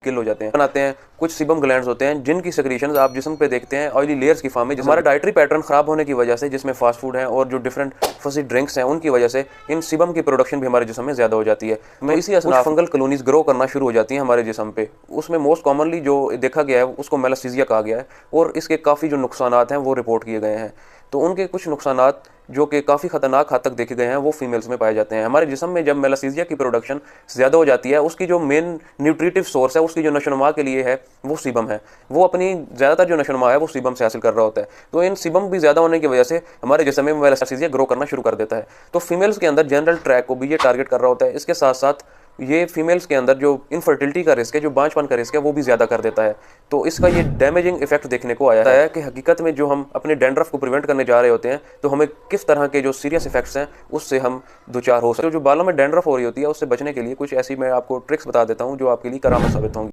किल हो जाते हैं। बनाते हैं कुछ सीबम ग्लैंड्स होते हैं जिनकी सेक्रीशंस आप जिस्म पे देखते हैं ऑयली लेयर्स की फॉर्म में। हमारा डाइटरी पैटर्न खराब होने की वजह से, जिसमें फास्ट फूड है और जो डिफरेंट फसी ड्रिंक्स हैं, उनकी वजह से इन सीबम की प्रोडक्शन भी हमारे जिस्म में ज़्यादा हो जाती है। मैं इसी असनाफ फंगल कॉलोनीज ग्रो करना शुरू हो जाती हैं हमारे जिस्म पे। उसमें मोस्ट कॉमनली जो देखा गया है उसको मेलासीजिया कहा गया है और इसके काफ़ी जो नुकसानात हैं वो रिपोर्ट किए गए हैं। तो उनके कुछ नुकसानात जो कि काफ़ी ख़तरनाक हद तक देखे गए हैं वो फीमेल्स में पाए जाते हैं। हमारे जिस्म में जब मेलासीजिया की प्रोडक्शन ज़्यादा हो जाती है, उसकी जो मेन न्यूट्रिटिव सोर्स है, उसकी जो नशोनुमा के लिए है वो सीबम है। वो अपनी ज़्यादातर जो नशोनुमा है वो सीबम से हासिल कर रहा होता है। तो इन सीबम भी ज़्यादा होने की वजह से हमारे जिस्म में मेलासीजिया ग्रो करना शुरू कर देता है। तो फीमेल्स के अंदर जनरल ट्रैक को भी ये टारगेट कर रहा होता है। इसके साथ साथ ये फीमेल्स के अंदर जो इनफर्टिलिटी का रिस्क है, जो बांझपन का रिस्क है, वो भी ज़्यादा कर देता है। तो इसका ये डैमेजिंग इफेक्ट देखने को आया है कि हकीकत में जो हम अपने डैंड्रफ को प्रिवेंट करने जा रहे होते हैं तो हमें किस तरह के जो सीरियस इफेक्ट्स हैं उससे हम दो चार हो सकते हैं। जो बालों में डैंड्रफ हो रही होती है उससे बचने के लिए कुछ ऐसी मैं आपको ट्रिक्स बता देता हूँ जो आपके लिए करामत साबित होंगी।